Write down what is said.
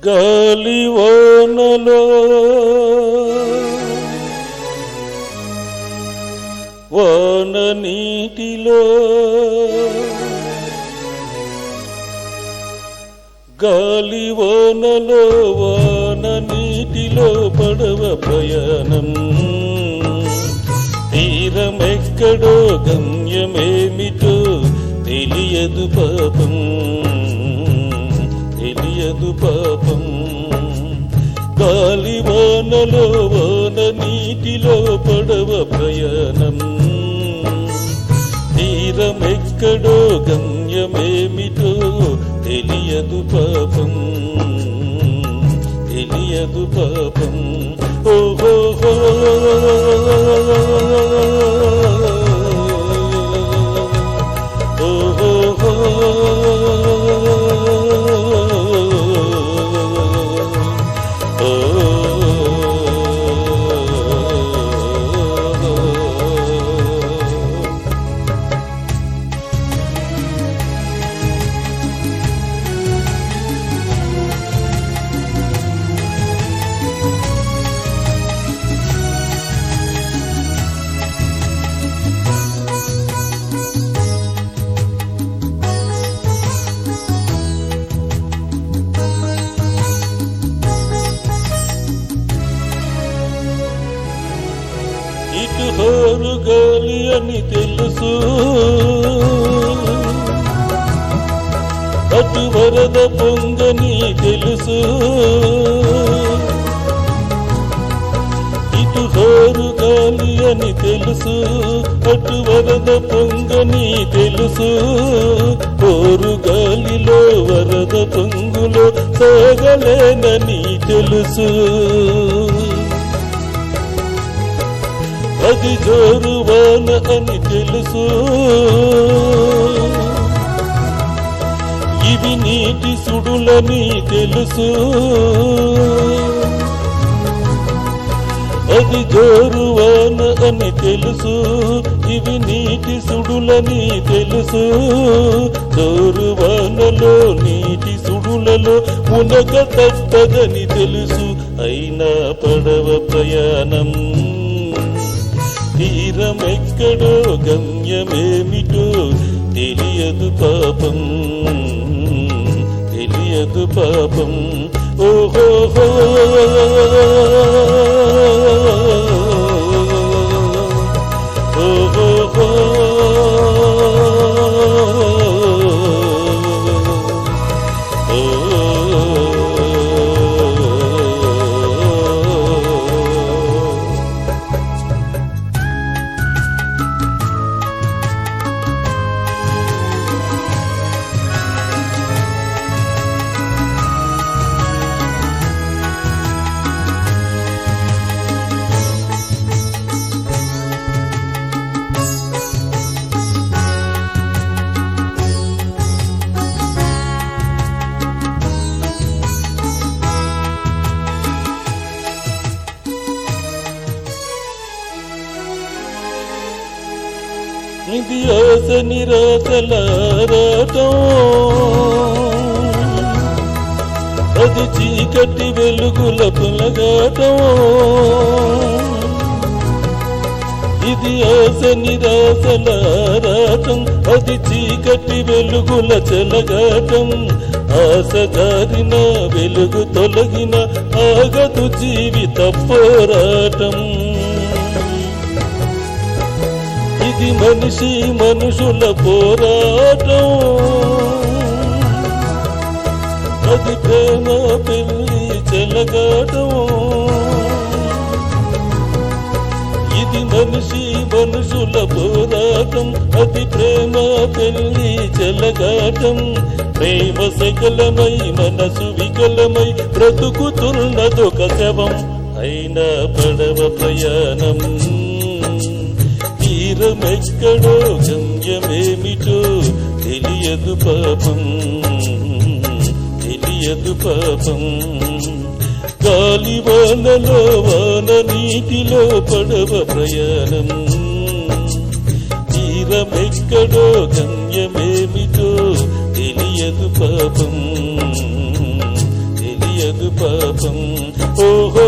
గాలివానలో వాన నీటిలో గాలివానలో వాన నీటిలో పడవ ప్రయాణం తీరమెక్కడో గమ్యమేమిటో తెలియదు పాపం తెలియదు పాపం గాలివానలో వాన నీటిలో పడవ ప్రయాణం తీరమెక్కడో గమ్యమేమిటో తెలియదు పాపం తెలియదు పాపం ఓహో ఇటు హోరు గాలి అని తెలుసు అటు వరద పొంగని తెలుసు ఇటు హోరు గాలి అని తెలుసు అటు వరద పొంగని తెలుసు హోరు గాలిలో వరద పొంగులో సాగలేనని తెలుసు అది జోరువాన అని తెలుసు ఇవి నీటి సుడులని తెలుసు అది జోరువాన అని తెలుసు ఇవి నీటి సుడులని తెలుసు జోరువానలో నీటి సుడులలో మునగ తప్పదని తెలుసు అయినా పడవ ప్రయాణం తీరమెక్కడో గమ్యమేమిటో తెలియదు పాపం తెలియదు పాపం ఓహో ఓహో ఇది ఆశ నిరాశలారాటం అది చీకటి వెలుగుల పులగాటం ఇది ఆశ నిరాశలారాటం అది చీకటి వెలుగుల చెలగాటం ఆశ గారిన వెలుగు తొలగిన ఆగదు జీవిత పోరాటం ఇది మనిషి మనుషుల పోరాటం అది ప్రేమ పెళ్లి చెలగాటం ఇది మనిషి మనుషుల పోరాటం అది ప్రేమ పెళ్లి చెలగాటం ప్రేమ సకలమై మనసు వికలమై బ్రతుకుతున్నదొక శవం అయినా పడవ ప్రయాణం తీరమెక్కడో గమ్యమేమిటో తెలియదు పాపం తెలియదు పాపం గాలివానలో వాన నీటిలో పడవ ప్రయాణం తీరమెక్కడో గమ్యమేమిటో తెలియదు పాపం తెలియదు పాపం ఓహో